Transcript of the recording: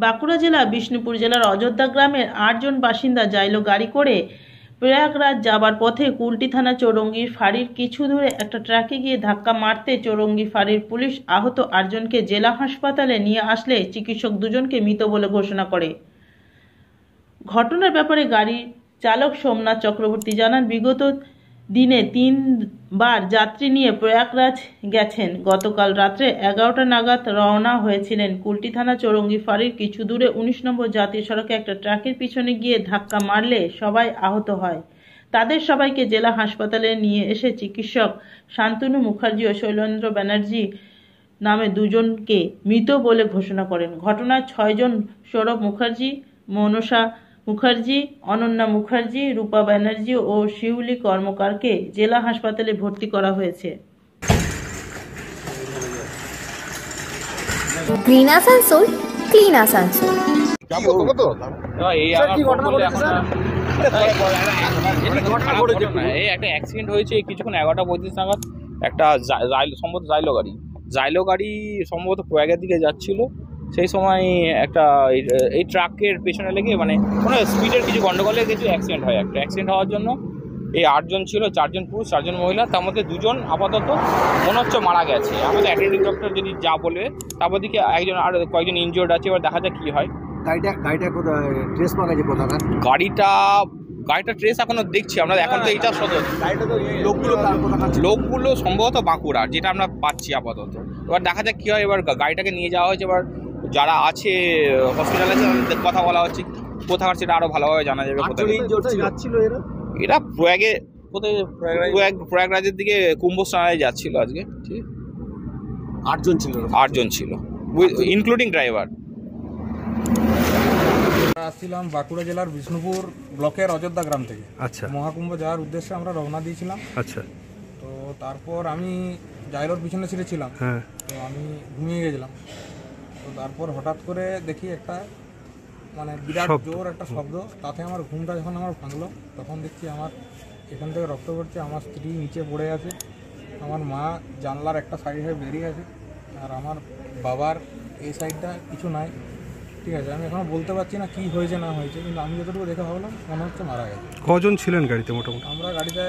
বাঁকুড়া জেলা বিষ্ণুপুর জেলার অযোধ্যা গ্রামের 8 জন বাসিন্দা যাইলো গাড়ি করে প্রয়াগরাজ যাবার পথে কুলটি থানা চৌরঙ্গির ফাঁড়ির কিছু দূরে একটা ট্রাকে গিয়ে ধাক্কা মারতে চৌরঙ্গি ফাঁড়ির পুলিশ আহত 8 জনকে জেলা হাসপাতালে নিয়ে আসলে চিকিৎসক 2 জনকে মৃত বলে ঘোষণা করে। ঘটনার ব্যাপারে গাড়ির চালক সোমনাথ চক্রবর্তী জানান, বিগত দিনে 3 বার যাত্রী নিয়ে প্রয়াগরাজ গেছেন। গতকাল রাত্রে 11টা নাগাদ রওনা হয়েছিলেন। কুলটি থানা চৌরঙ্গি ফাঁড়ির কিছু দূরে 19 নম্বর জাতীয় সড়কে একটা ট্রাকের পিছনে গিয়ে ধাক্কা মারলে সবাই আহত হয়। তাদের সবাইকে জেলা হাসপাতালে নিয়ে এসে চিকিৎসক শান্তনু মুখার্জি ও শৈলেন্দ্র ব্যানার্জি নামে 2 জনকে মৃত বলে ঘোষণা করেন। ঘটনায় 6 জন সৌরভ মুখার্জি, মনসা মুখার্জি, অনন্যা মুখার্জি, রূপা ব্যানার্জি ও শিউলি কর্মকারকে জেলা হাসপাতালে ভর্তি করা হয়েছে। Green Asansol, clean Asansol. একটা অ্যাক্সিডেন্ট হয়েছে কিছুক্ষণ 11:35 নাগাদ। একটা সম্ভবত জাইলো গাড়ি সম্ভবত প্রয়াগের দিকে যাচ্ছিল। সেই সময় একটা এই ট্রাকের পেছনে লেগে মানে কোনো স্পিডের কিছু গন্ডগোলে কিছু অ্যাক্সিডেন্ট হয়। একটা অ্যাক্সিডেন্ট হওয়ার জন্য এই 8 জন ছিল, 4 জন পুরুষ 4 জন মহিলা। তার মধ্যে 2 জন আপাতত মনে হচ্ছে মারা গেছে। আমাদের অ্যাটেন্ডিং ডক্টর যদি যা বলে, তারপর দিকে একজন আর কয়েকজন ইনজিওর্ড আছে। এবার দেখা যাক কী হয়। গাড়িটা ট্রেস পাওয়া গেছে কোথাকার? গাড়িটা ট্রেস এখনো দেখছি আমরা। এখন তো এইটা সদর লোকগুলো সম্ভবত বাঁকুড়া, যেটা আমরা পাচ্ছি আপাতত। এবার দেখা যাক কী হয়। এবার গাড়িটাকে নিয়ে যাওয়া হয়েছে। এবার যারা আছে হসপিটালে আছে কথা বলা হচ্ছে, কোথাকার সেটা আরো ভালোভাবে জানা যাবে। এরা প্রয়াগরাজের দিকে কুম্ভ স্নানে যাচ্ছিল আজকে। ঠিক 8 জন ছিল ইনক্লুডিং ড্রাইভার। আসছিলাম বাঁকুড়া জেলার বিষ্ণুপুর ব্লকের অযোধ্যা গ্রাম থেকে। আচ্ছা। মহাকুম্ভ যাওয়ার উদ্দেশ্যে আমরা রওনা দিয়েছিলাম। আচ্ছা। তো তারপর আমি জাইলোর পিছনে ছিঁড়েছিলাম। হ্যাঁ। তো আমি ঘুমিয়ে গেছিলাম। তো তারপর হঠাৎ করে দেখি একটা মানে বিরাট জোর একটা শব্দ। তাতে আমার ঘুমটা যখন আমার ভাঙলো, তখন দেখছি আমার এখান থেকে রক্ত পড়ছে। আমার স্ত্রী নিচে পড়ে আছে, আমার মা জানলার একটা সাইডে বেরিয়ে আছে, আর আমার বাবার এই সাইডটা কিছু নাই। ঠিক আছে, আমি এখনও বলতে পারছি না কী হয়েছে না হয়েছে, কিন্তু আমি যতটুকু দেখে ভাবলাম মনে হচ্ছে মারা গেছে। কজন ছিলেন গাড়িতে মোটামুটি? আমরা গাড়িতে